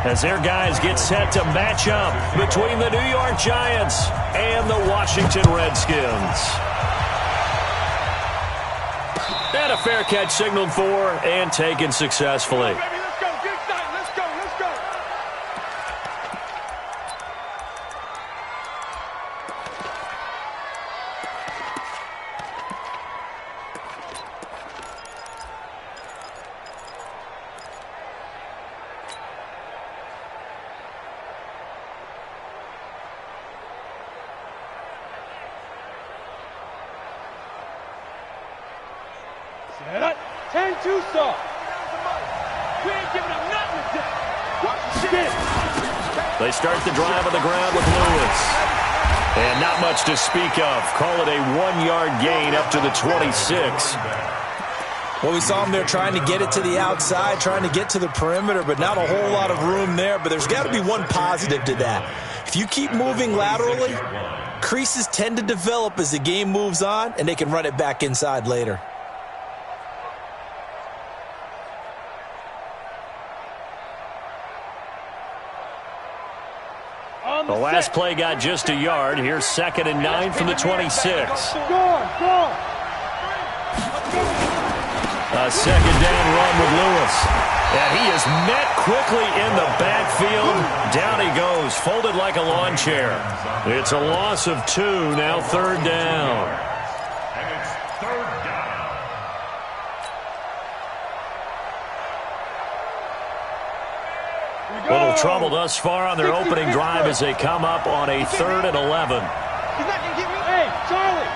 as their guys get set to match up between the New York Giants and the Washington Redskins. And a fair catch signaled for and taken successfully. They start the drive on the ground with Lewis. And not much to speak of. Call it a 1-yard gain up to the 26. Well, we saw him there trying to get it to the outside, trying to get to the perimeter, but not a whole lot of room there. But there's got to be one positive to that. If you keep moving laterally, creases tend to develop as the game moves on, and they can run it back inside later. The last play got just a yard. Here's 2nd and 9 from the 26. A second down run with Lewis. And he is met quickly in the backfield. Down he goes, folded like a lawn chair. It's a loss of 2, now 3rd down. And it's 3rd down. Little trouble thus far on their opening drive as they come up on a 3rd and 11. Hey, Charlie!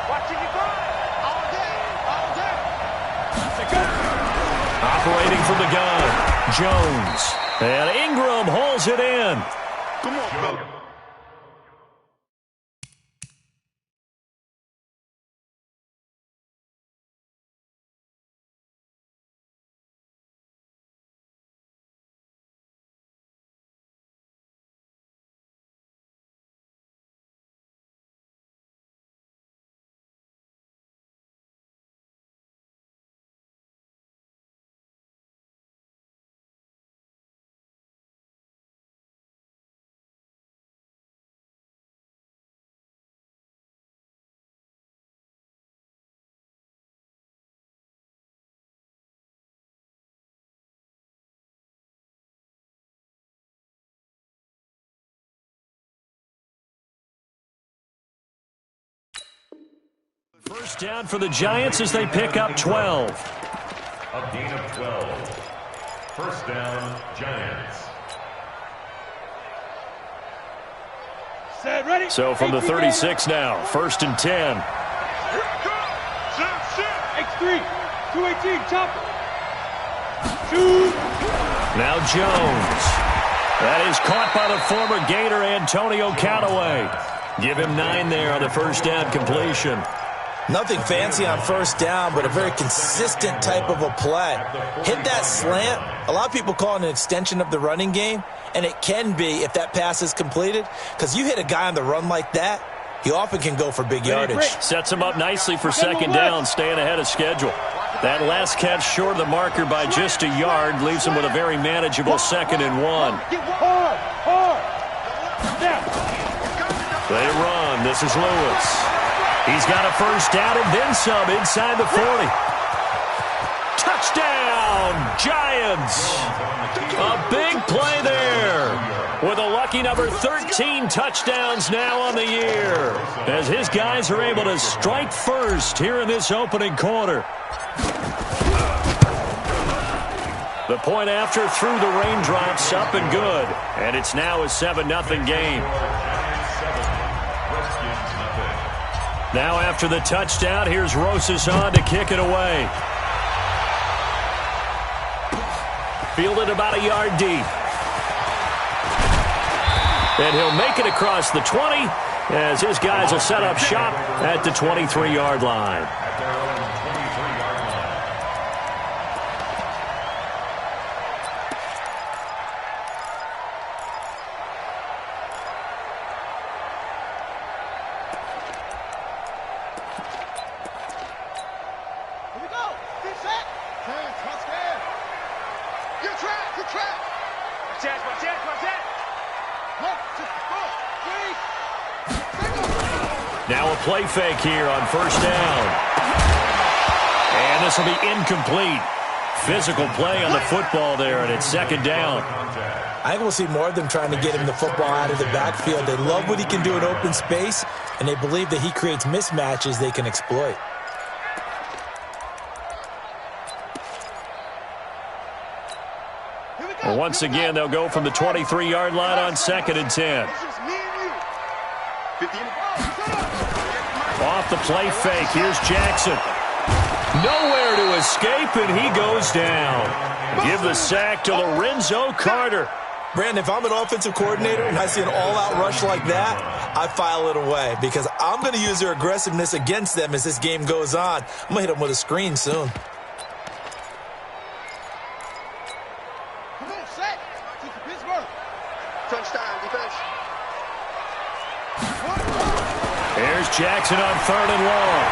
Watching you go! All day! Operating from the gun, Jones. And Ingram hauls it in. Come on, brother. First down for the Giants as they pick up 12. A gain of 12. First down, Giants. Set, ready? So from the 36 now, 1st and 10. X3, 218, chopper. Shoot. Now Jones. That is caught by the former Gator Antonio Callaway. Give him 9 there on the first down completion. Nothing fancy on first down, but a very consistent type of a play. Hit that slant. A lot of people call it an extension of the running game, and it can be if that pass is completed, because you hit a guy on the run like that, he often can go for big yardage. Sets him up nicely for 2nd down, staying ahead of schedule. That last catch short of the marker by just a yard leaves him with a very manageable 2nd and 1. They run. This is Lewis. He's got a first down and then some inside the 40. Touchdown, Giants. A big play there with a lucky number 13 touchdowns now on the year as his guys are able to strike first here in this opening quarter. The point after through the raindrops up and good, and it's now a 7-0 game. Now after the touchdown, here's Rosas on to kick it away. Fielded about a yard deep. And he'll make it across the 20 as his guys will set up shop at the 23-yard line. You're trapped. You're trapped. Watch out. Watch out. Now a play fake here on first down. And this will be incomplete. Physical play on the football there, and it's second down. I think we'll see more of them trying to get him the football out of the backfield. They love what he can do in open space, and they believe that he creates mismatches they can exploit. Well, once again, they'll go from the 23-yard line on second and 10. Off the play fake, here's Jackson. Nowhere to escape, and he goes down. Give the sack to Lorenzo Carter. Brandon, if I'm an offensive coordinator and I see an all-out rush like that, I file it away because I'm going to use their aggressiveness against them as this game goes on. I'm going to hit them with a screen soon. Come on, set. Pittsburgh. Touchdown, defense. There's Jackson on third and long.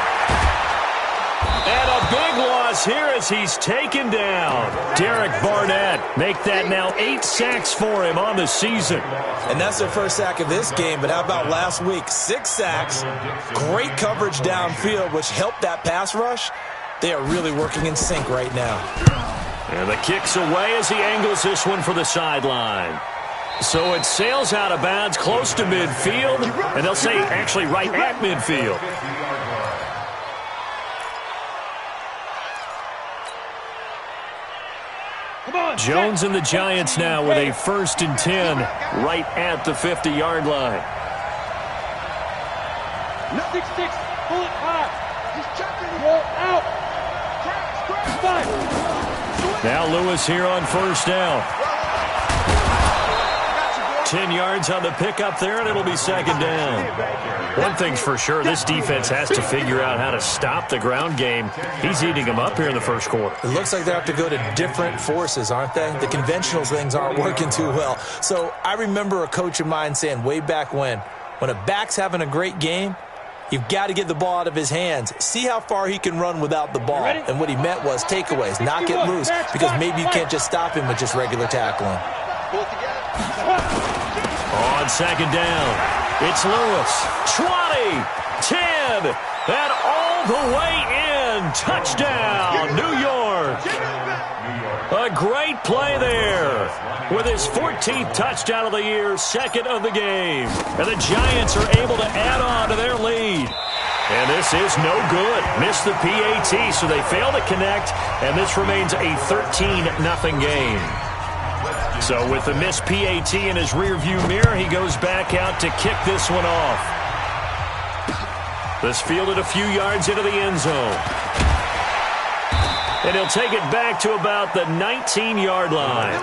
And a big loss here as he's taken down. Derek Barnett make that now 8 sacks for him on the season. And that's their first sack of this game, but how about last week? 6 sacks, great coverage downfield, which helped that pass rush. They are really working in sync right now. And the kick's away as he angles this one for the sideline. So it sails out of bounds close to midfield, and they'll say actually right at midfield. Jones and the Giants now with a 1st and 10 right at the 50-yard line. Nothing sticks. Pull it high. He's checking it. Roll out. Now Lewis here on first down. 10 yards on the pickup there, and it'll be second down. One thing's for sure, this defense has to figure out how to stop the ground game. He's eating them up here in the first quarter. It looks like they have to go to different forces, aren't they? The conventional things aren't working too well. So I remember a coach of mine saying way back when a back's having a great game, you've got to get the ball out of his hands. See how far he can run without the ball. And what he meant was takeaways, not get loose, because maybe you can't just stop him with just regular tackling. On second down, it's Lewis. 20, 10, and all the way in. Touchdown, New York. A great play there. With his 14th touchdown of the year, 2nd of the game. And the Giants are able to add on to their lead. And this is no good. Missed the PAT, so they fail to connect, and this remains a 13-0 game. So with the missed PAT in his rearview mirror, he goes back out to kick this one off. This fielded a few yards into the end zone. And he'll take it back to about the 19-yard line.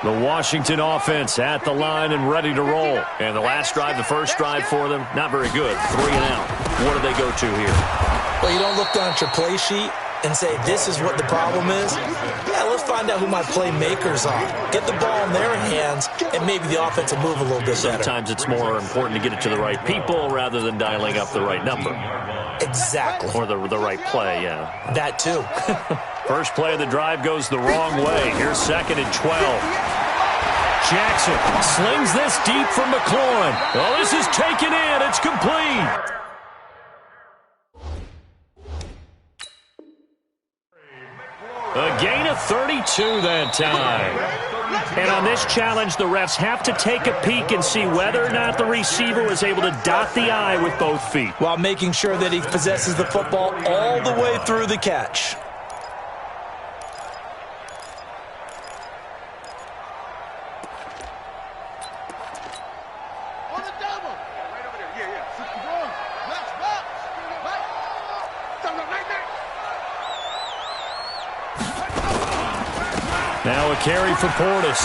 The Washington offense at the line and ready to roll. And the last drive, the first drive for them, not very good. 3 and out. What do they go to here? Well, you don't look down at your play sheet and say, this is what the problem is. Yeah, let's find out who my playmakers are. Get the ball in their hands, and maybe the offense will move a little bit better. Sometimes it's more important to get it to the right people rather than dialing up the right number. Exactly. Or the right play, yeah. That too. First play of the drive goes the wrong way. Here's 2nd and 12. Jackson slings this deep from McLaurin. Well, this is taken in. It's complete. A gain of 32 that time. And on this challenge, the refs have to take a peek and see whether or not the receiver was able to dot the I with both feet. While making sure that he possesses the football all the way through the catch. Now a carry for Portis.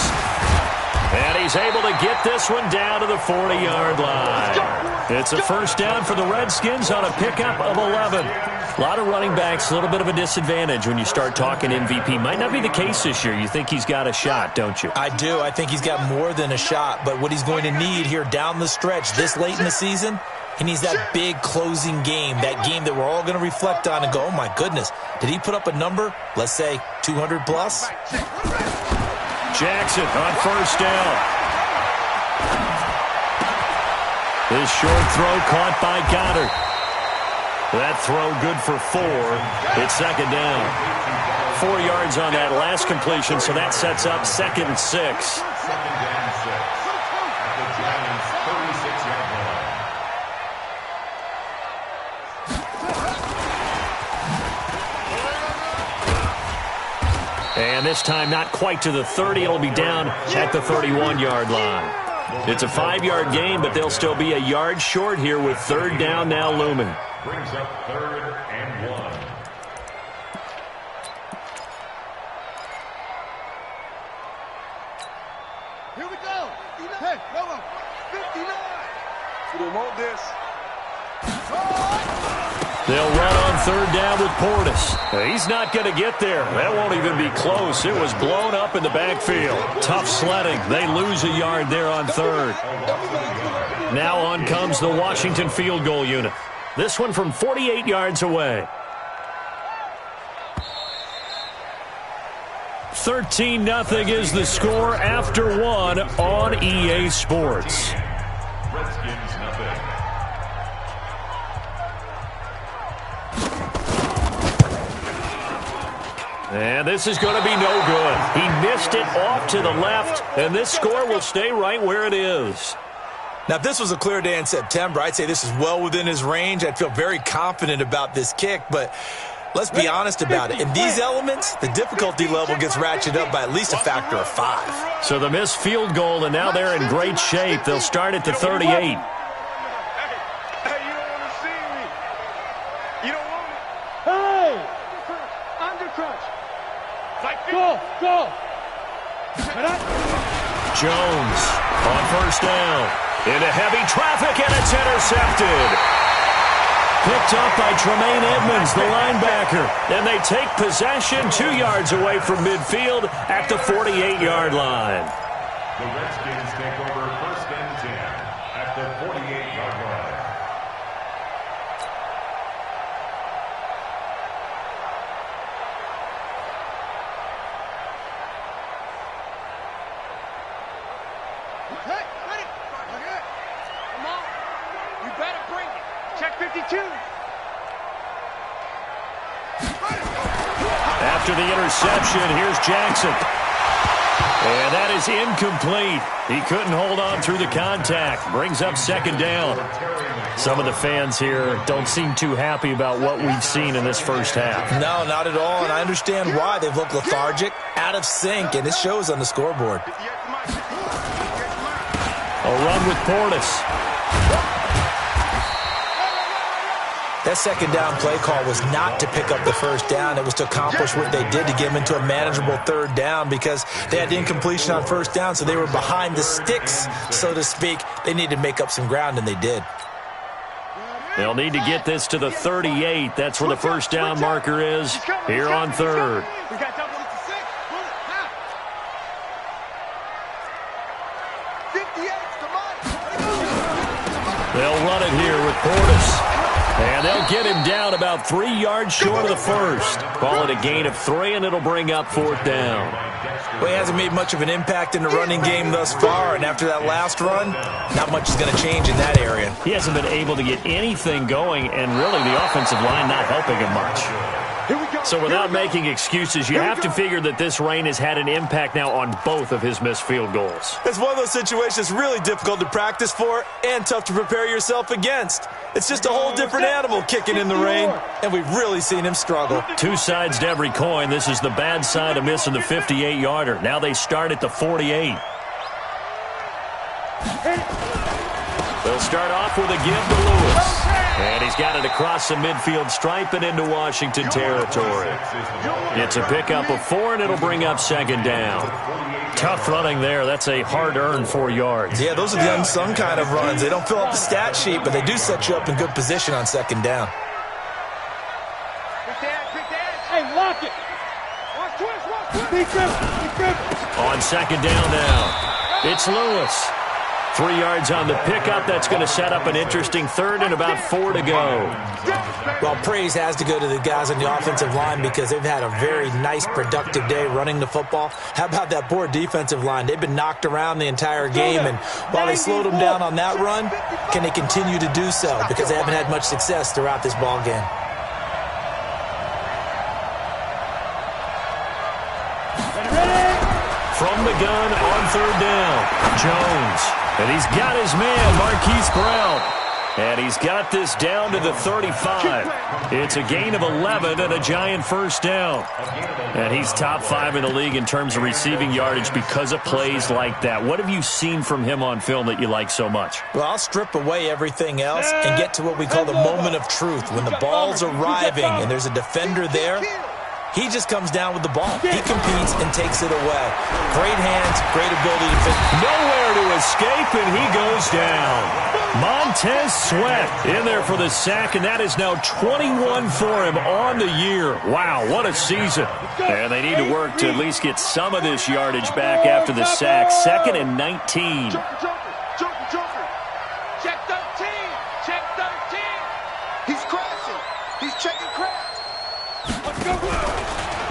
And he he's able to get this one down to the 40-yard line. It's a first down for the Redskins on a pickup of 11. A lot of running backs, a little bit of a disadvantage when you start talking MVP. Might not be the case this year. You think he's got a shot, don't you? I do. I think he's got more than a shot. But what he's going to need here down the stretch this late in the season, he needs that big closing game, that game that we're all going to reflect on and go, oh, my goodness, did he put up a number, let's say 200 plus? Jackson on first down. This short throw caught by Goddard. That throw good for 4. It's second down. 4 yards on that last completion, so that sets up second and 6. Second down 6 at the Giants' 36-yard line. And this time not quite to the 30. It'll be down at the 31-yard line. It's a 5-yard gain, but they'll still be a yard short here with third down now looming. Brings up 3rd and 1. Here we go. Hey, Romo. 59. We don't want this. They'll run on third down with Portis. He's not going to get there. That won't even be close. It was blown up in the backfield. Tough sledding. They lose a yard there on third. Now on comes the Washington field goal unit. This one from 48 yards away. 13-0 is the score after 1 on EA Sports. Redskins nothing. And this is going to be no good. He missed it off to the left, and this score will stay right where it is. Now, if this was a clear day in September, I'd say this is well within his range. I'd feel very confident about this kick, but let's be honest about it. In these elements, the difficulty level gets ratcheted up by at least a factor of 5. So the missed field goal, and now they're in great shape. They'll start at the 38. Hey, you don't want to see me. You don't want me. Hey! Under crunch. Go! Jones on first down. Into heavy traffic, and it's intercepted. Picked up by Tremaine Edmonds, the linebacker. And they take possession 2 yards away from midfield at the 48-yard line. The Redskins take over 1st and 10 at the 48-yard line. Hey, ready? Okay. Come on. You better bring it. Check 52. After the interception, here's Jackson. And that is incomplete. He couldn't hold on through the contact. Brings up second down. Some of the fans here don't seem too happy about what we've seen in this first half. No, not at all, and I understand why. They've looked lethargic, out of sync, and it shows on the scoreboard. A run with Portis. That second down play call was not to pick up the first down. It was to accomplish what they did to get them into a manageable third down because they had incompletion on first down, so they were behind the sticks, so to speak. They needed to make up some ground, and they did. They'll need to get this to the 38. That's where the first down marker is here on third. We got double it to 6. Pull it. Now. 58. Come on. They'll run it here with Portis. And they'll get him down about 3 yards short of the first. Call it a gain of 3, and it'll bring up fourth down. Well, he hasn't made much of an impact in the running game thus far, and after that last run, not much is going to change in that area. He hasn't been able to get anything going, and really the offensive line not helping him much. So without making excuses, you have to figure that this rain has had an impact now on both of his missed field goals. It's one of those situations really difficult to practice for and tough to prepare yourself against. It's just a whole different animal kicking in the rain, and we've really seen him struggle. Two sides to every coin. This is the bad side of missing the 58-yarder. Now they start at the 48. They'll start off with a give to Lewis. And he's got it across the midfield stripe and into Washington territory. It's a pickup of 4, and it'll bring up second down. Tough running there. That's a hard-earned 4 yards. Yeah, those are the unsung kind of runs. They don't fill up the stat sheet, but they do set you up in good position on second down. Hey, lock it. Watch twist. On second down now, it's Lewis. 3 yards on the pickup. That's going to set up an interesting third and about 4 to go. Well, praise has to go to the guys on the offensive line because they've had a very nice, productive day running the football. How about that poor defensive line? They've been knocked around the entire game, and while they slowed them down on that run, can they continue to do so? Because they haven't had much success throughout this ball game. From the gun on third down, Jones. And he's got his man, Marquise Brown. And he's got this down to the 35. It's a gain of 11 and a Giant first down. And he's top 5 in the league in terms of receiving yardage because of plays like that. What have you seen from him on film that you like so much? Well, I'll strip away everything else and get to what we call the moment of truth. When the ball's arriving and there's a defender there, he just comes down with the ball. He competes and takes it away. Great hands, great ability to fit. Nowhere to escape, and he goes down. Montez Sweat in there for the sack, and that is now 21 for him on the year. Wow, what a season. And they need to work to at least get some of this yardage back after the sack. 2nd and 19. Joker. Check 13. Check 13. He's crashing. He's checking crash. Let's go.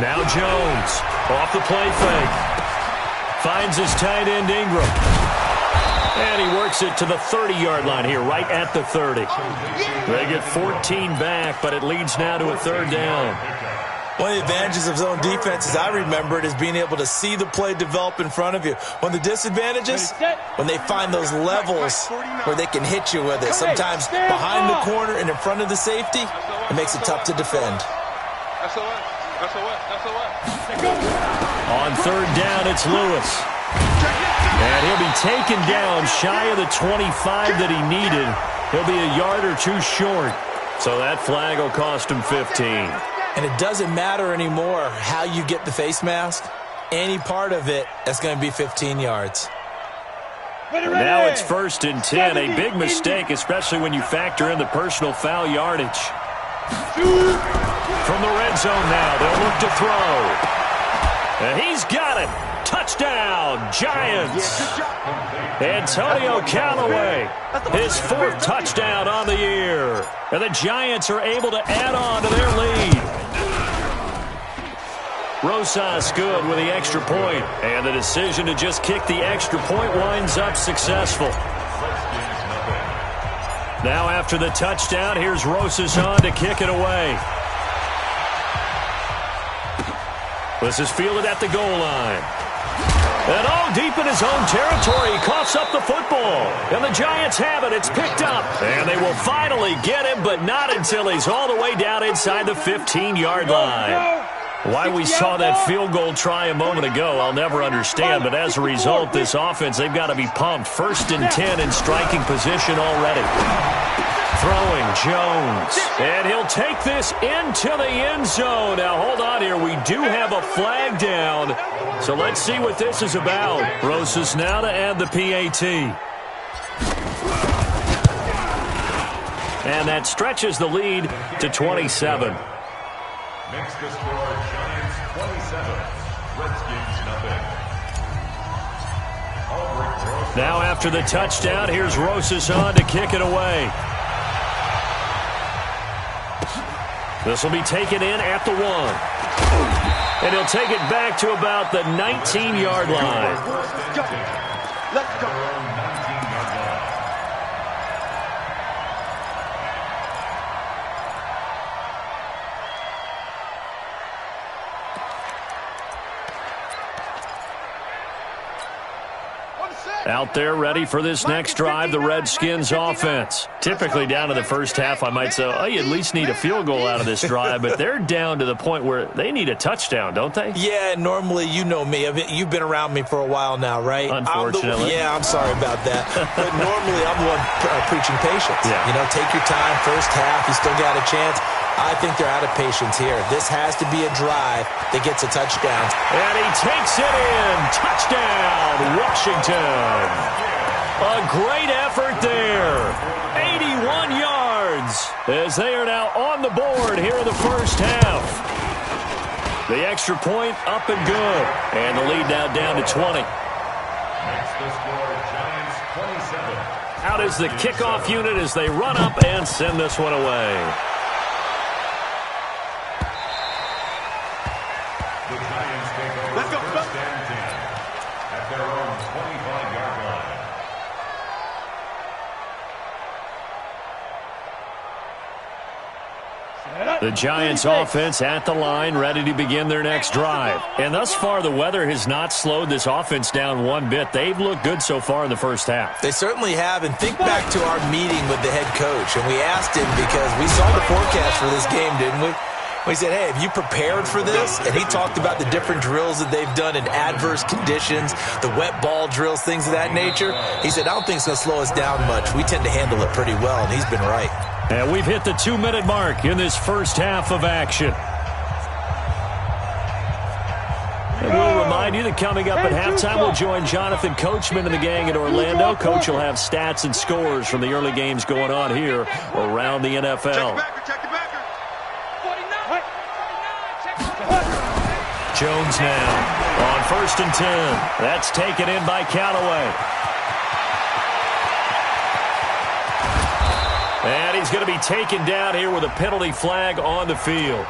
Now Jones off the play fake. Finds his tight end Ingram. And he works it to the 30-yard line here, right at the 30. They get 14 back, but it leads now to a third down. One of the advantages of zone defense, as I remember it, is being able to see the play develop in front of you. One of the disadvantages, when they find those levels where they can hit you with it. Sometimes behind the corner and in front of the safety, it makes it tough to defend. On third down, it's Lewis. And he'll be taken down shy of the 25 that he needed. He'll be a yard or 2 short. So that flag will cost him 15. And it doesn't matter anymore how you get the face mask. Any part of it, that's going to be 15 yards. And now it's 1st and 10. A big mistake, especially when you factor in the personal foul yardage. From the red zone now, they'll look to throw. And he's got it. Touchdown, Giants. Antonio Callaway, his 4th touchdown on the year. And the Giants are able to add on to their lead. Rosas good with the extra point. And the decision to just kick the extra point winds up successful. Now after the touchdown, here's Rosas on to kick it away. This is fielded at the goal line. And all deep in his own territory, he coughs up the football. And the Giants have it. It's picked up. And they will finally get him, but not until he's all the way down inside the 15-yard line. Why we saw that field goal try a moment ago, I'll never understand. But as a result, this offense, they've got to be pumped. 1st and 10 in striking position already. Throwing Jones. And he'll take this into the end zone. Now, hold on here. We do have a flag down. So let's see what this is about. Rosas now to add the PAT. And that stretches the lead to 27. Next to score, Giants 27, Redskins nothing. Now after the touchdown, here's Rosas on to kick it away. This will be taken in at the 1. And he'll take it back to about the 19-yard line. Let's go. Out there ready for this next drive, the Redskins offense. Typically down to the first half, I might say, oh, you at least need a field goal out of this drive, but they're down to the point where they need a touchdown, don't they? Yeah, normally, you know me. You've been around me for a while now, right? Unfortunately. I'm sorry about that. But normally, I'm the one preaching patience. Yeah. You know, take your time, first half, you still got a chance. I think they're out of patience here. This has to be a drive that gets a touchdown. And he takes it in. Touchdown, Washington. A great effort there. 81 yards as they are now on the board here in the first half. The extra point up and good. And the lead now down to 20. Makes the score Giants 27. Out is the kickoff unit as they run up and send this one away. The Giants take over first and 10 at their own 25-yard line. The Giants offense at the line, ready to begin their next drive. And thus far, the weather has not slowed this offense down one bit. They've looked good so far in the first half. They certainly have. And think back to our meeting with the head coach. And we asked him because we saw the forecast for this game, didn't we? We said, hey, have you prepared for this? And he talked about the different drills that they've done in adverse conditions, the wet ball drills, things of that nature. He said, I don't think it's going to slow us down much. We tend to handle it pretty well, and he's been right. And we've hit the 2-minute mark in this first half of action. And we'll remind you that coming up at halftime, we'll join Jonathan Coachman and the gang in Orlando. Coach will have stats and scores from the early games going on here around the NFL. Jones now on 1st and 10. That's taken in by Callaway. And he's going to be taken down here with a penalty flag on the field.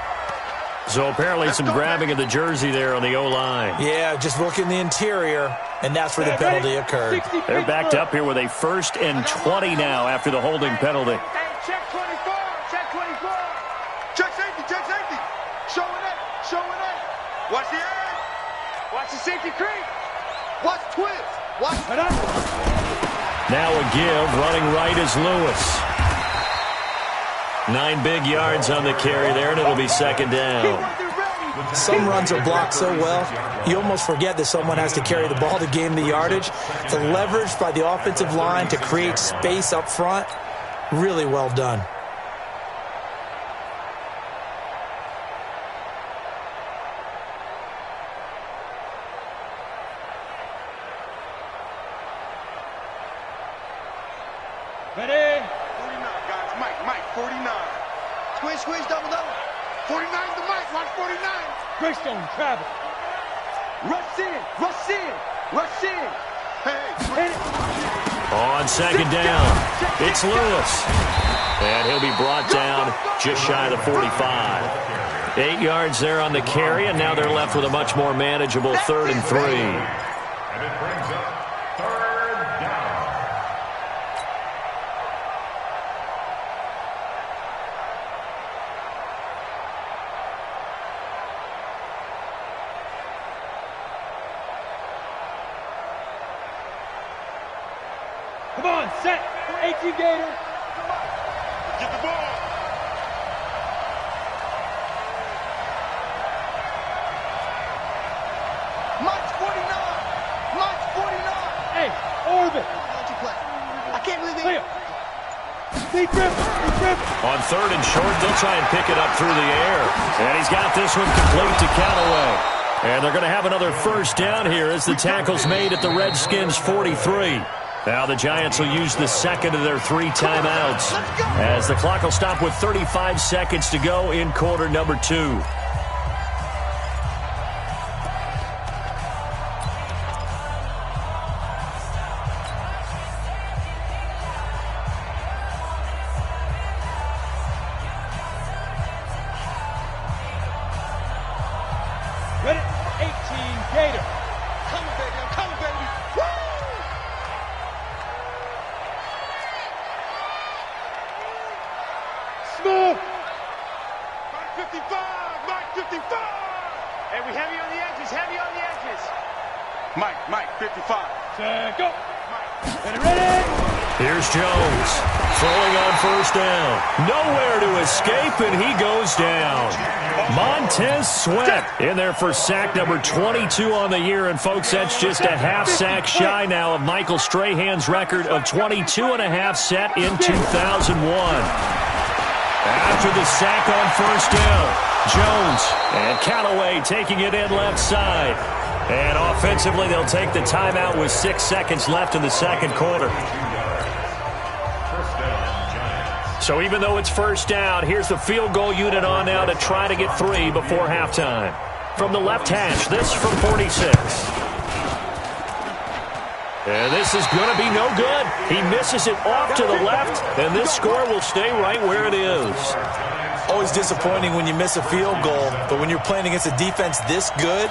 So apparently some grabbing of the jersey there on the O-line. Yeah, just look in the interior, and that's where the penalty occurred. They're backed up here with a 1st and 20 now after the holding penalty. Check 24, check 24. Check safety, check safety. Showing it, showing it. Watch the edge. Watch the safety creep. Watch twist. Watch it up. Now a give, running right is Lewis. 9 big yards on the carry there, and it'll be 2nd down. Some runs are blocked so well, you almost forget that someone has to carry the ball to gain the yardage. The leverage by the offensive line to create space up front, really well done. Ready? 49, guys. Mike, 49. Squish, double. 49 to Mike, watch 49. Greystone, travel. Rush in. Hey. On 2nd down, it's Lewis. And he'll be brought down just shy of the 45. 8 yards there on the carry, and now they're left with a much more manageable 3rd and 3. And it brings up 3rd down. Come on, set. 18 Gator. Get the ball. Mike's 49. Hey, Orbit. I can't believe it. Deep grip. On 3rd and short, they'll try and pick it up through the air. And he's got this one complete to Callaway. And they're going to have another 1st down here as the tackle's made at the Redskins' 43. Now the Giants will use the 2nd of their 3 timeouts as the clock will stop with 35 seconds to go in quarter number 2. Ready? 18 Gator. I'm coming, baby. Woo! Smooth. Mike 55. Hey, we heavy on the edges. Mike 55. Go. Ready? Here's Jones, throwing on first down. Nowhere to escape, and he goes down. Montez Sweat in there for sack number 22 on the year. And, folks, that's just a half sack shy now of Michael Strahan's record of 22.5 set in 2001. After the sack on first down, Jones and Callaway taking it in left side. And offensively, they'll take the timeout with 6 seconds left in the second quarter. So even though it's first down, here's the field goal unit on now to try to get 3 before halftime. From the left hash, this from 46. And this is going to be no good. He misses it off to the left, and this score will stay right where it is. Always disappointing when you miss a field goal, but when you're playing against a defense this good,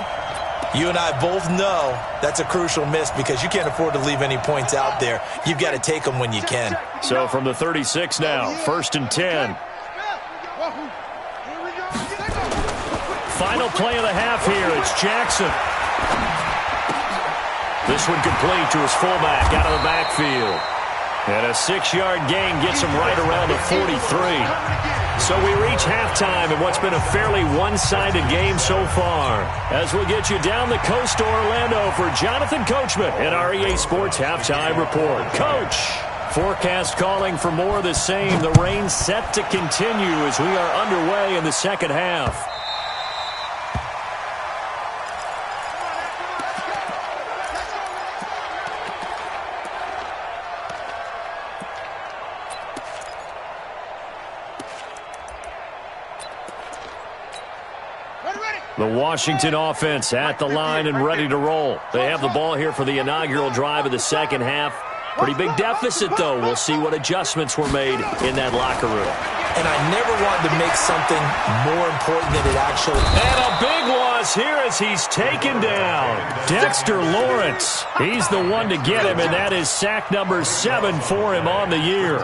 you and I both know that's a crucial miss because you can't afford to leave any points out there. You've got to take them when you can. So from the 36 now, 1st and 10. Final play of the half here. It's Jackson. This one complete to his fullback out of the backfield. And a 6-yard gain gets him right around the 43. So we reach halftime in what's been a fairly one-sided game so far. As we'll get you down the coast to Orlando for Jonathan Coachman at our EA Sports Halftime Report. Coach, forecast calling for more of the same. The rain set to continue as we are underway in the second half. The Washington offense at the line and ready to roll. They have the ball here for the inaugural drive of the second half. Pretty big deficit, though. We'll see what adjustments were made in that locker room. And I never wanted to make something more important than it actually is. And a big loss here as he's taken down. Dexter Lawrence. He's the one to get him, and that is sack number 7 for him on the year.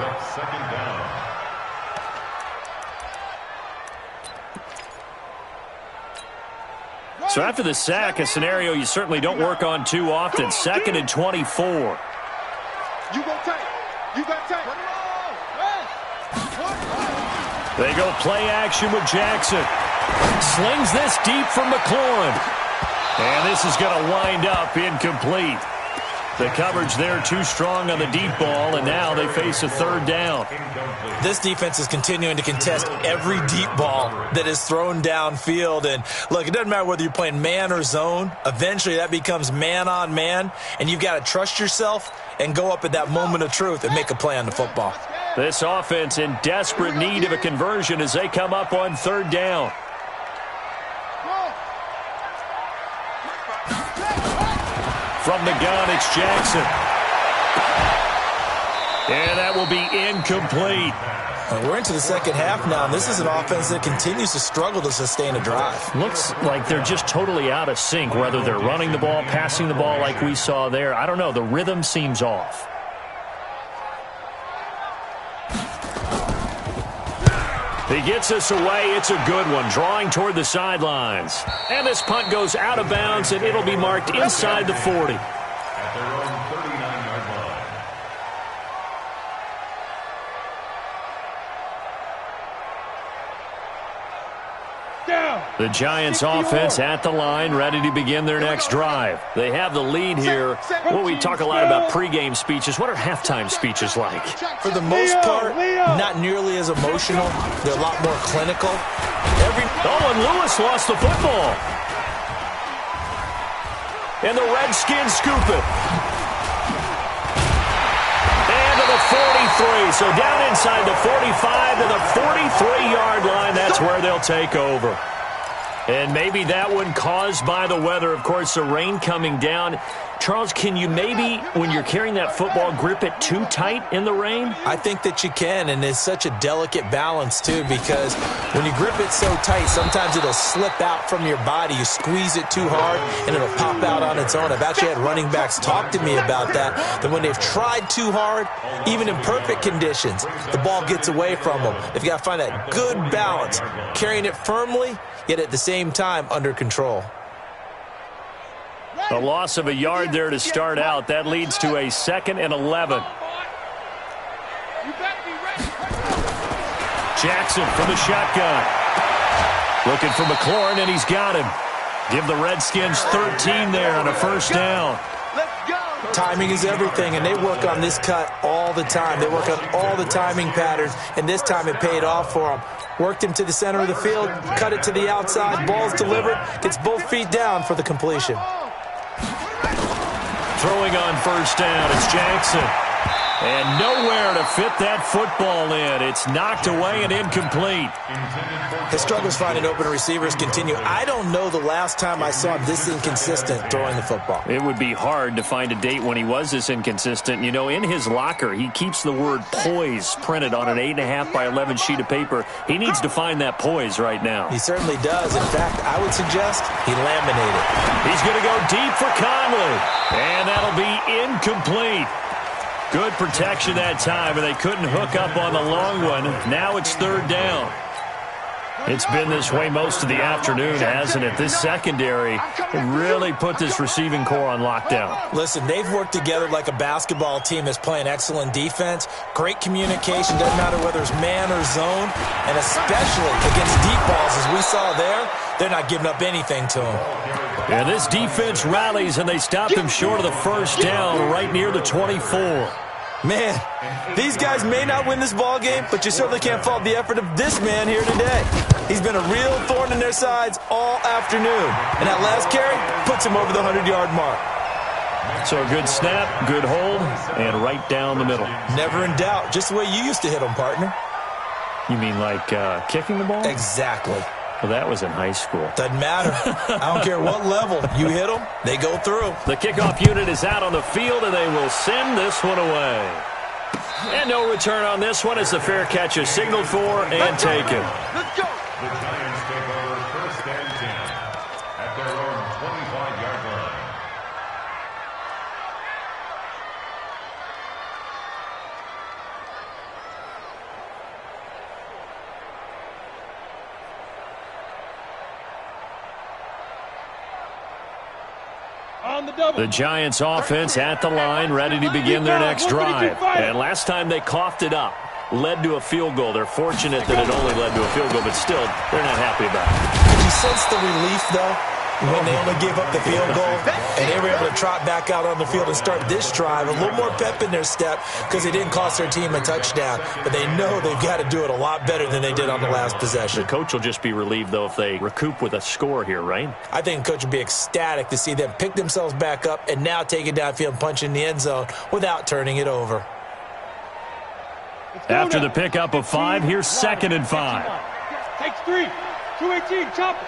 So after the sack, a scenario you certainly don't work on too often. 2nd and 24. You go take. You got take. They go play action with Jackson. Slings this deep from McLaurin. And this is going to wind up incomplete. The coverage there too strong on the deep ball, and now they face a 3rd down. This defense is continuing to contest every deep ball that is thrown downfield. And, look, it doesn't matter whether you're playing man or zone. Eventually that becomes man on man, and you've got to trust yourself and go up at that moment of truth and make a play on the football. This offense in desperate need of a conversion as they come up on 3rd down. From the gun, it's Jackson. And that will be incomplete. We're into the second half now, and this is an offense that continues to struggle to sustain a drive. Looks like they're just totally out of sync, whether they're running the ball, passing the ball like we saw there. I don't know. The rhythm seems off. He gets us away. It's a good one, drawing toward the sidelines. And this punt goes out of bounds, and it'll be marked inside the 40. At their own 39-yard line. The Giants offense at the line, ready to begin their next drive. They have the lead here. Well, we talk a lot about pregame speeches. What are halftime speeches like? For the most part, not nearly as emotional. They're a lot more clinical. And Lewis lost the football. And the Redskins scoop it. And to the 43. So down inside the 45 to the 43-yard line. That's where they'll take over. And maybe that one caused by the weather. Of course, the rain coming down. Charles, can you maybe, when you're carrying that football, grip it too tight in the rain? I think that you can, and it's such a delicate balance, too, because when you grip it so tight, sometimes it'll slip out from your body. You squeeze it too hard, and it'll pop out on its own. I've actually had running backs talk to me about that when they've tried too hard, even in perfect conditions, the ball gets away from them. They've got to find that good balance, carrying it firmly, yet at the same time under control. A loss of a yard there to start out. That leads to a 2nd and 11. Jackson from the shotgun. Looking for McLaurin, and he's got him. Give the Redskins 13 there on a first down. Timing is everything, and they work on this cut all the time. They work on all the timing patterns, and this time it paid off for them. Worked him to the center of the field, cut it to the outside, ball's delivered, gets both feet down for the completion. Throwing on first down, it's Jackson. And nowhere to fit that football in. It's knocked away and incomplete. His struggles finding open receivers continue. I don't know the last time I saw him this inconsistent throwing the football. It would be hard to find a date when he was this inconsistent. You know, in his locker, he keeps the word poise printed on an 8.5 by 11 sheet of paper. He needs to find that poise right now. He certainly does. In fact, I would suggest he laminated. He's going to go deep for Conley. And that'll be incomplete. Good protection that time, and they couldn't hook up on the long one. Now it's third down. It's been this way most of the afternoon, hasn't it? This secondary really put this receiving core on lockdown. Listen, they've worked together like a basketball team that's playing excellent defense. Great communication, doesn't matter whether it's man or zone. And especially against deep balls, as we saw there, they're not giving up anything to them. And this defense rallies, and they stop them short of the first down right near the 24. Man, these guys may not win this ball game, but you certainly can't fault the effort of this man here today. He's been a real thorn in their sides all afternoon. And that last carry puts him over the 100-yard mark. So a good snap, good hold, and right down the middle. Never in doubt. Just the way you used to hit them, partner. You mean like kicking the ball? Exactly. Well, that was in high school. Doesn't matter. I don't care what level. You hit them, they go through. The kickoff unit is out on the field, and they will send this one away. And no return on this one as the fair catch is signaled for and taken. Let's go. The Giants take over first and 10 at their own 25-yard line. The Giants offense at the line, ready to begin their next drive. And last time they coughed it up, led to a field goal. They're fortunate that it only led to a field goal, but still, they're not happy about it. Could you sense the relief, though, when they only gave up the field goal and they were able to trot back out on the field and start this drive? A little more pep in their step because they didn't cost their team a touchdown, but they know they've got to do it a lot better than they did on the last possession. The coach will just be relieved, though, if they recoup with a score here, right? I think the coach would be ecstatic to see them pick themselves back up and now take it downfield and punch in the end zone without turning it over. After the pickup of 5, here's 2nd and 5. Takes 3. 218, chop it.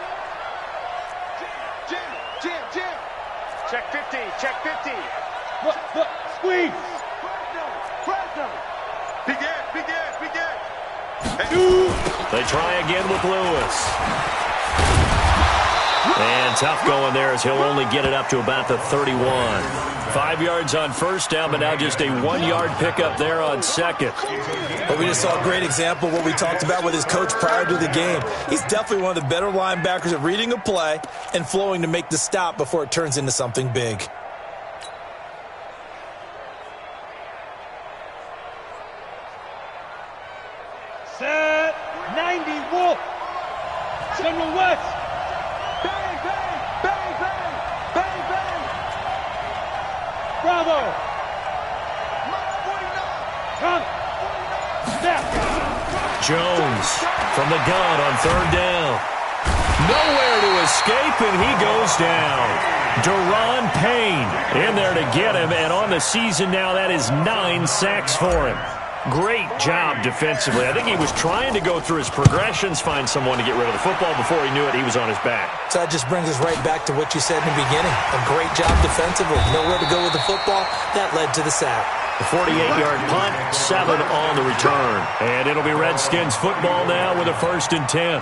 Jim. Check 50, check 50. Look, squeeze. Press him. Begin. They try again with Lewis. And tough going there as he'll only get it up to about the 31. 5 yards on first down, but now just a 1-yard pickup there on second. But we just saw a great example of what we talked about with his coach prior to the game. He's definitely one of the better linebackers at reading a play and flowing to make the stop before it turns into something big. Set 90, Wolf. General West. Bang. Bravo. Come. Snap. Jones from the gun on third down. Nowhere to escape, and he goes down. Deron Payne in there to get him, and on the season now, that is 9 sacks for him. Great job defensively. I think he was trying to go through his progressions, find someone to get rid of the football. Before he knew it, he was on his back. So that just brings us right back to what you said in the beginning. A great job defensively. Nowhere to go with the football. That led to the sack. The 48-yard punt, 7 on the return. And it'll be Redskins football now with a 1st and 10.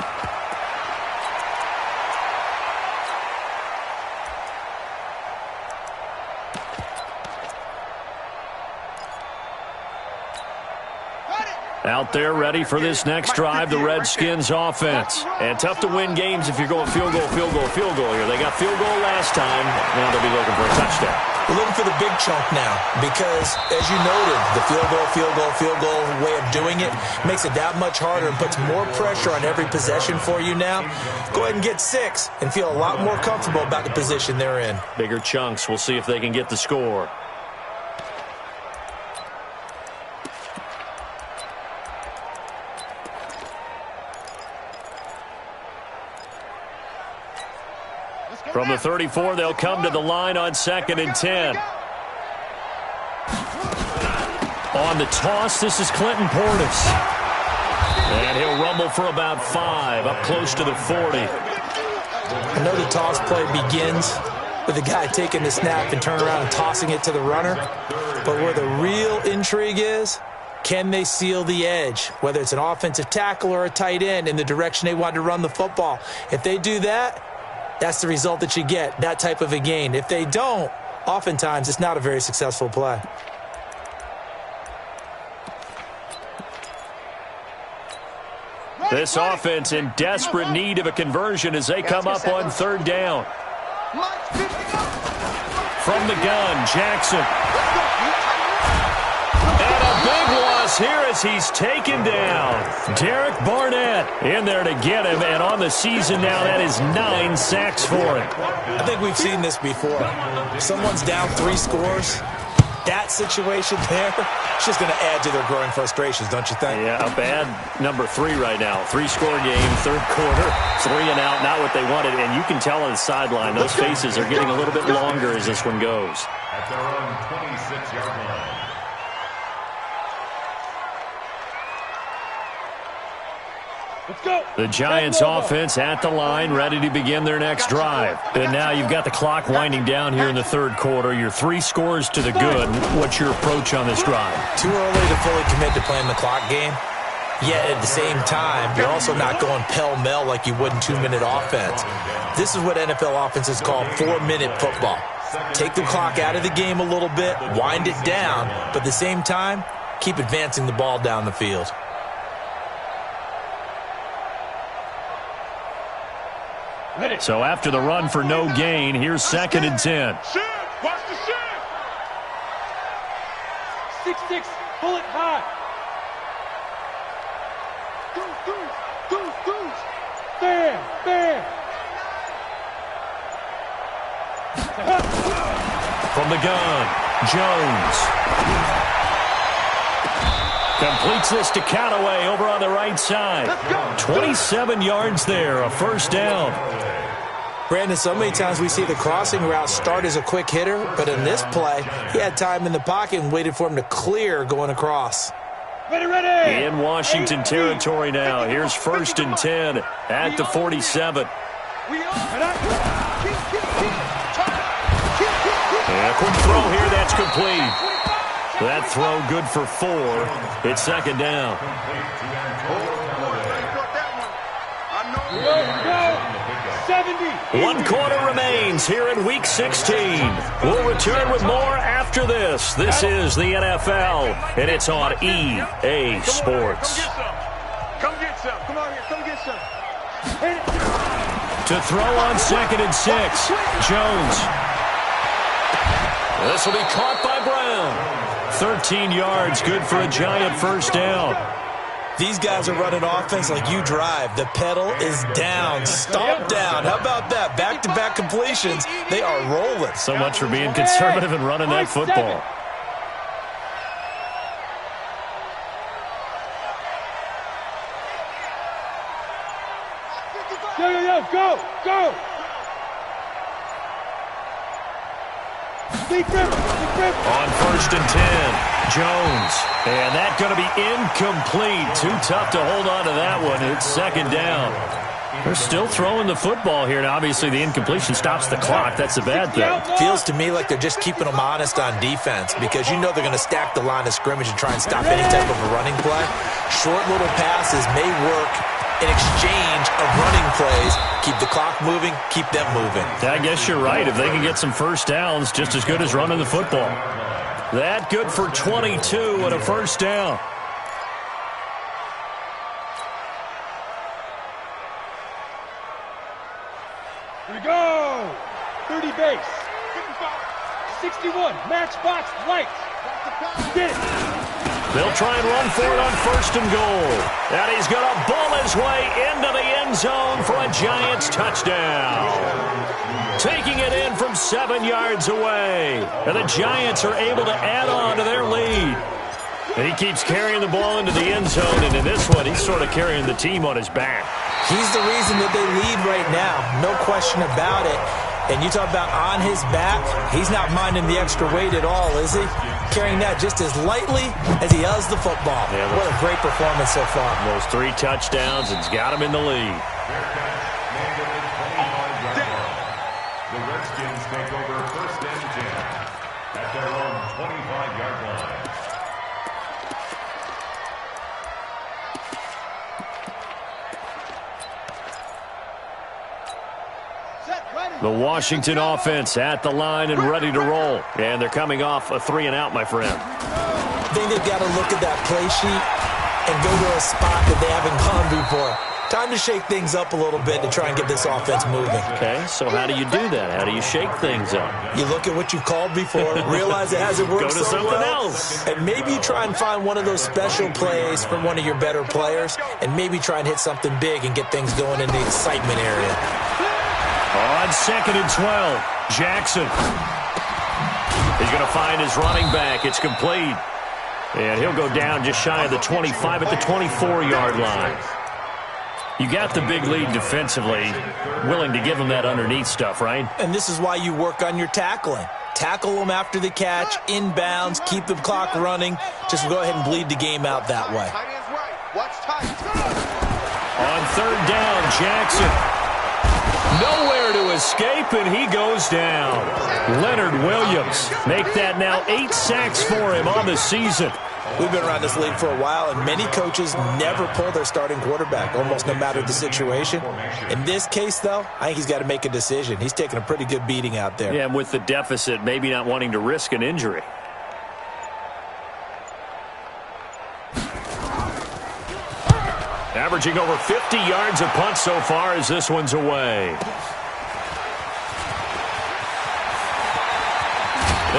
Out there ready for this next drive, the Redskins offense. And tough to win games if you're going field goal, field goal, field goal here. They got field goal last time. Now they'll be looking for a touchdown. We're looking for the big chunk now because, as you noted, the field goal way of doing it makes it that much harder and puts more pressure on every possession for you now. Go ahead and get 6 and feel a lot more comfortable about the position they're in. Bigger chunks. We'll see if they can get the score. From the 34, they'll come to the line on 2nd and 10. On the toss, this is Clinton Portis. And he'll rumble for about 5, up close to the 40. I know the toss play begins with the guy taking the snap and turning around and tossing it to the runner. But where the real intrigue is, can they seal the edge, whether it's an offensive tackle or a tight end, in the direction they want to run the football? If they do that, that's the result that you get, that type of a gain. If they don't, oftentimes it's not a very successful play. This offense in desperate need of a conversion as they come up on 3rd down. From the gun, Jackson. And a big loss here as he's taken down. Derek Barnett in there to get him, and on the season now, that is 9 sacks for him. I think we've seen this before. Someone's down 3 scores. That situation there, it's just going to add to their growing frustrations, don't you think? Yeah, a bad number 3 right now. 3-score game, 3rd quarter, 3 and out, not what they wanted. And you can tell on the sideline, those faces are getting a little bit longer as this one goes. At their own 26-yard line. Let's go. The Giants offense at the line, ready to begin their next drive. And now you've got the clock winding down here in the 3rd quarter. You're 3 scores to the good. What's your approach on this drive? Too early to fully commit to playing the clock game. Yet at the same time, you're also not going pell-mell like you would in 2-minute offense. This is what NFL offenses call 4-minute football. Take the clock out of the game a little bit, wind it down, but at the same time, keep advancing the ball down the field. So after the run for no gain, here's 2nd and 10. Watch the shit. 6-6, pull it high. Goose. Bam. From the gun, Jones. Completes this to Callaway over on the right side. 27 yards there, a 1st down. Brandon, so many times we see the crossing route start as a quick hitter, but in this play, he had time in the pocket and waited for him to clear going across. Ready. In Washington territory now. Here's 1st and 10 at the 47. And a quick throw here, that's complete. That throw good for 4. It's 2nd down. 1 quarter remains here in Week 16. We'll return with more after this. This is the NFL, and it's on EA Sports. Come get some. Come on here. Come get some. To throw on 2nd and 6, Jones. This will be caught by Brown. 13 yards, good for a Giant 1st down. These guys are running offense like you drive. The pedal is down, stomp down. How about that? Back-to-back completions. They are rolling. So much for being conservative and running that football. Go. On 1st and 10, Jones. And that's going to be incomplete. Too tough to hold on to that one. It's 2nd down. They're still throwing the football here. Now, obviously, the incompletion stops the clock. That's a bad thing. Feels to me like they're just keeping them honest on defense because you know they're going to stack the line of scrimmage and try and stop any type of a running play. Short little passes may work in exchange of running plays. Keep the clock moving, keep them moving. I guess you're right. If they can get some 1st downs, just as good as running the football. That good for 22 and a 1st down. Here we go. 30 base. 61. Matchbox lights. Get it. They'll try and run for it on 1st and goal. And he's going to bull his way into the end zone for a Giants touchdown. Taking it in from 7 yards away. And the Giants are able to add on to their lead. And he keeps carrying the ball into the end zone. And in this one, he's sort of carrying the team on his back. He's the reason that they lead right now. No question about it. And you talk about on his back, he's not minding the extra weight at all, is he? Carrying that just as lightly as he does the football. Yeah, what a great performance so far. Those 3 touchdowns, it's got him in the lead. The Redskins take over 1st and 10 at their own 25-yard line. The Washington offense at the line and ready to roll. And they're coming off a 3-and-out, my friend. I think they've got to look at that play sheet and go to a spot that they haven't gone before. Time to shake things up a little bit to try and get this offense moving. Okay, so how do you do that? How do you shake things up? You look at what you've called before, realize it hasn't worked so well. Go to something else. And maybe you try and find one of those special plays from one of your better players, and maybe try and hit something big and get things going in the excitement area. On 2nd and 12, Jackson. He's going to find his running back. It's complete. And he'll go down just shy of the 25 at the 24-yard line. You got the big lead defensively, willing to give him that underneath stuff, right? And this is why you work on your tackling. Tackle them after the catch, inbounds, keep the clock running. Just go ahead and bleed the game out that way. On 3rd down, Jackson. Nowhere to escape, and he goes down. Leonard Williams make that now 8 sacks for him on the season. We've been around this league for a while, and many coaches never pull their starting quarterback, almost no matter the situation. In this case, though, I think he's got to make a decision. He's taking a pretty good beating out there. Yeah, and with the deficit, maybe not wanting to risk an injury. Averaging over 50 yards a punt so far as this one's away.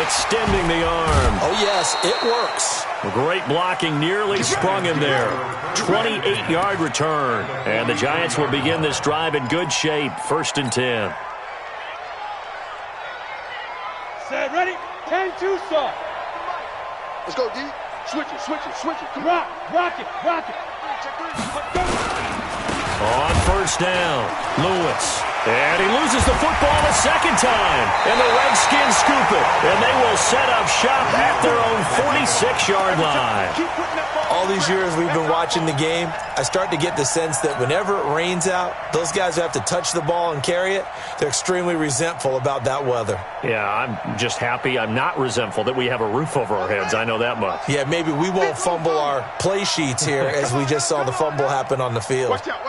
Extending the arm. Oh, yes, it works. Great blocking, nearly sprung him there. 28-yard return. And the Giants will begin this drive in good shape. 1st and 10. Set, ready? 10-2 saw. Let's go, D. Switch it. Rock it. On 1st down, Lewis. And he loses the football a 2nd time. And the Redskins scoop it. And they will set up shop at their own 46-yard line. All these years we've been watching the game, I start to get the sense that whenever it rains out, those guys who have to touch the ball and carry it, they're extremely resentful about that weather. Yeah, I'm just happy I'm not resentful that we have a roof over our heads. I know that much. Yeah, maybe we won't fumble our play sheets here as we just saw the fumble happen on the field. Watch out.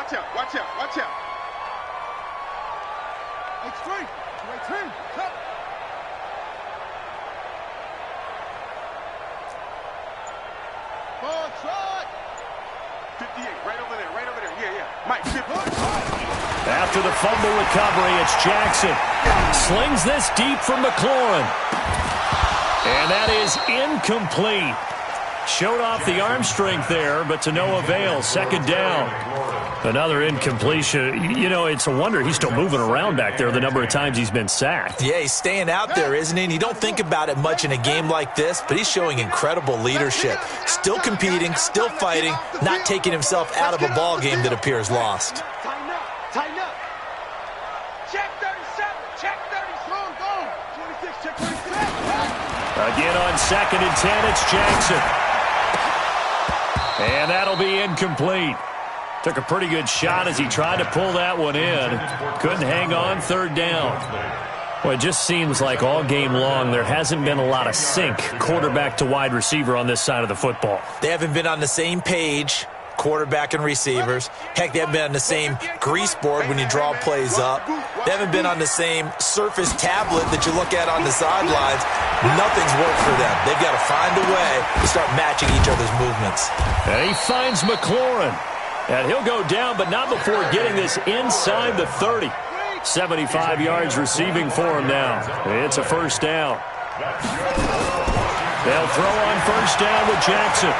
After the fumble recovery, it's Jackson. Slings this deep from McLaurin. And that is incomplete. Showed off the arm strength there, but to no avail. 2nd down. Another incompletion. You know, it's a wonder he's still moving around back there the number of times he's been sacked. Yeah, he's staying out there, isn't he? And you don't think about it much in a game like this, but he's showing incredible leadership. Still competing, still fighting, not taking himself out of a ball game that appears lost. Tighten up. Check 37. Check 30. Go. 26. Check 26. Again on 2nd and 10, it's Jackson. And that'll be incomplete. Took a pretty good shot as he tried to pull that one in. Couldn't hang on. 3rd down. Well, it just seems like all game long there hasn't been a lot of sync quarterback to wide receiver on this side of the football. They haven't been on the same page, quarterback and receivers. Heck, they haven't been on the same grease board when you draw plays up. They haven't been on the same surface tablet that you look at on the sidelines. Nothing's worked for them. They've got to find a way to start matching each other's movements. And he finds McLaurin. And he'll go down, but not before getting this inside the 30. 75 yards receiving for him now. It's a first down. They'll throw on first down with Jackson.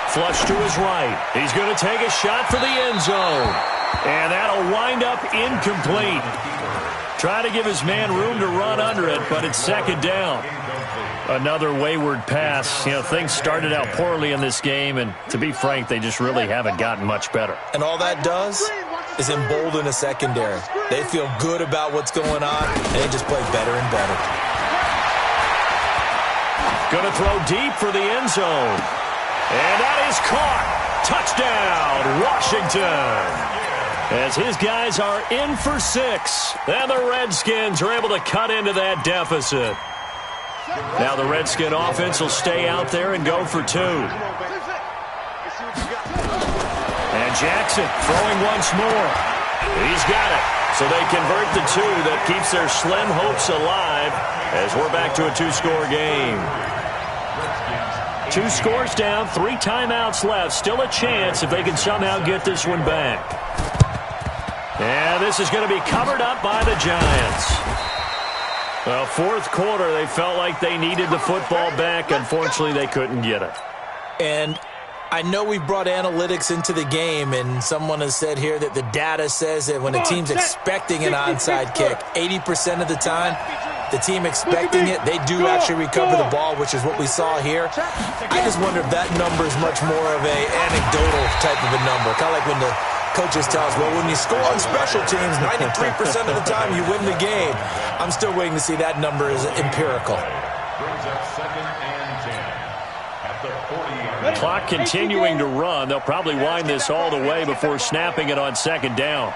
Flush to his right. He's going to take a shot for the end zone. And that'll wind up incomplete. Trying to give his man room to run under it, but it's second down. Another wayward pass. You know, things started out poorly in this game, and to be frank, they just really haven't gotten much better. And all that does is embolden a secondary. They feel good about what's going on, and they just play better and better. Going to throw deep for the end zone. And that is caught. Touchdown, Washington. As his guys are in for 6. And the Redskins are able to cut into that deficit. Now the Redskin offense will stay out there and go for 2. And Jackson throwing once more. He's got it. So they convert the 2 that keeps their slim hopes alive as we're back to a 2-score game. 2 scores down, 3 timeouts left. Still a chance if they can somehow get this one back. And this is going to be covered up by the Giants. Well, fourth quarter, they felt like they needed the football back. Unfortunately, they couldn't get it. And I know we brought analytics into the game, and someone has said here that the data says that when a team's expecting an onside kick, 80% of the time, the team expecting it, they do actually recover the ball, which is what we saw here. I just wonder if that number is much more of an anecdotal type of a number, kind of like when the coaches tell us, well, when you score on special teams, 93% of the time you win the game. I'm still waiting to see that number is empirical. Clock continuing to run. They'll probably wind this all the way before snapping it on second down.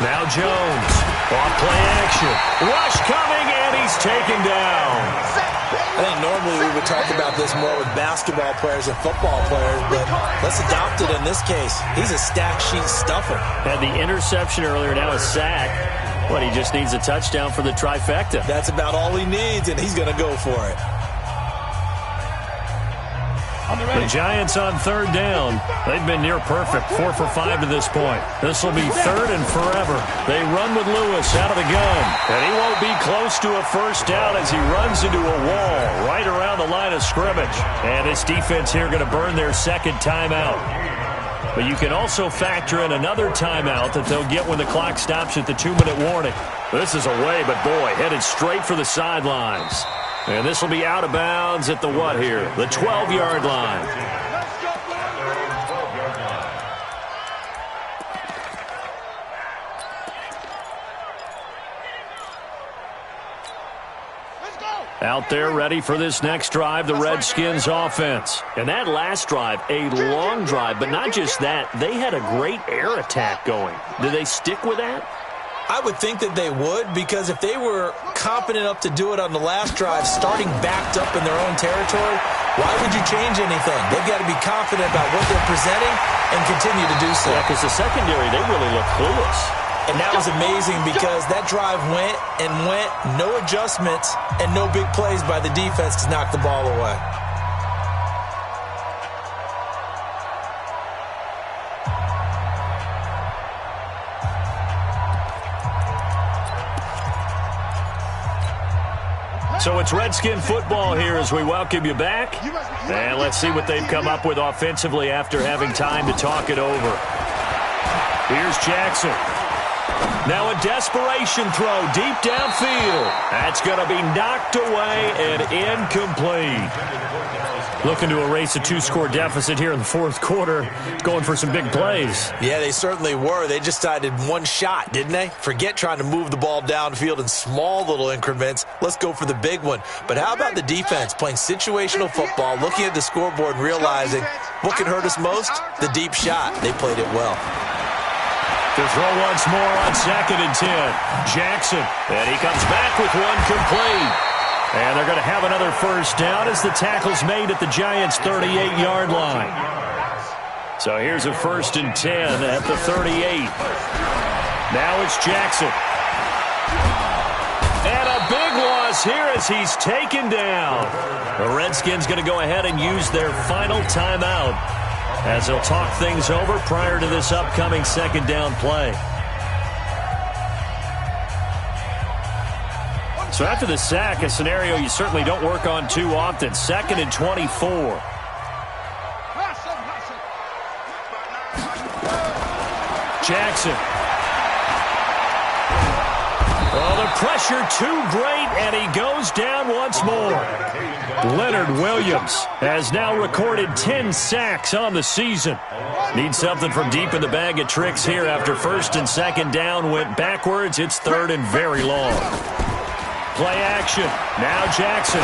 Now Jones. Off play action. Rush coming, and he's taken down. I think normally we would talk about this more with basketball players and football players, but let's adopt it in this case. He's a stat sheet stuffer. Had the interception earlier, now a sack. But he just needs a touchdown for the trifecta. That's about all he needs, and he's going to go for it. The Giants on third down. They've been near perfect, 4 for 5 to this point. This will be third and forever. They run with Lewis out of the gun. And he won't be close to a first down as he runs into a wall right around the line of scrimmage. And this defense here going to burn their second timeout. But you can also factor in another timeout that they'll get when the clock stops at the 2-minute warning. This is away, but boy, headed straight for the sidelines. And this will be out of bounds at the what here? The 12-yard line. Out there ready for this next drive, the Redskins offense. And that last drive, a long drive, but not just that. They had a great air attack going. Did they stick with that? I would think that they would, because if they were competent enough to do it on the last drive, starting backed up in their own territory, why would you change anything? They've got to be confident about what they're presenting and continue to do so. Yeah, because the secondary, they really look clueless. And that was amazing because that drive went and went, no adjustments, and no big plays by the defense to knock the ball away. So it's Redskin football here as we welcome you back. And let's see what they've come up with offensively after having time to talk it over. Here's Jackson. Now a desperation throw deep downfield. That's going to be knocked away and incomplete. Looking to erase a 2-score deficit here in the fourth quarter. Going for some big plays. Yeah, they certainly were. They just decided one shot, didn't they? Forget trying to move the ball downfield in small little increments. Let's go for the big one. But how about the defense playing situational football, looking at the scoreboard and realizing what can hurt us most? The deep shot. They played it well. To throw once more on 2nd and 10. Jackson. And he comes back with one complete. And they're going to have another first down as the tackle's made at the Giants' 38-yard line. So here's a 1st and 10 at the 38. Now it's Jackson. And a big loss here as he's taken down. The Redskins going to go ahead and use their final timeout. as he'll talk things over prior to this upcoming second down play. So after the sack, a scenario you certainly don't work on too often. 2nd and 24. Jackson. Oh, the pressure too great, and he goes down once more. Leonard Williams has now recorded 10 sacks on the season. Needs something from deep in the bag of tricks here after 1st and 2nd down went backwards. It's 3rd and very long. Play action. Now Jackson.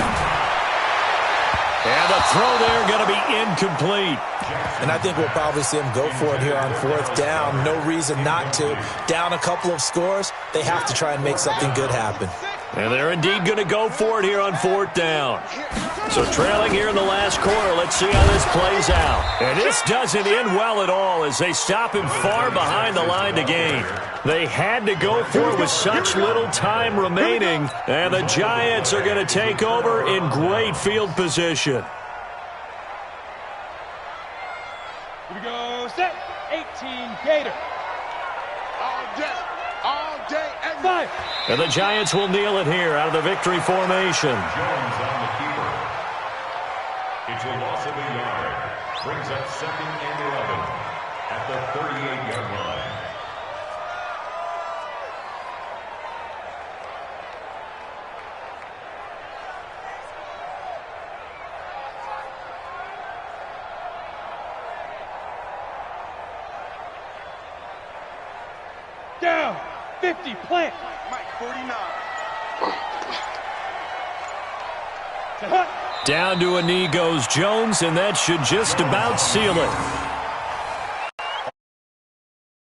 And the throw there going to be incomplete. And I think we'll probably see him go for it here on 4th down. No reason not to. Down a couple of scores, they have to try and make something good happen. And they're indeed going to go for it here on 4th down. So trailing here in the last quarter, let's see how this plays out. And this doesn't end well at all as they stop him far behind the line to gain. They had to go for it with such little time remaining, and the Giants are going to take over in great field position. Here we go, set, 18, Gator. All day, every 5. And the Giants will kneel it here out of the victory formation. Jones on the keeper. It's a loss of a yard. Brings up 2nd and 11 at the 38-yard line. Down, 50, plant. Mike 49. To hut. Down to a knee goes Jones, and that should just about seal it.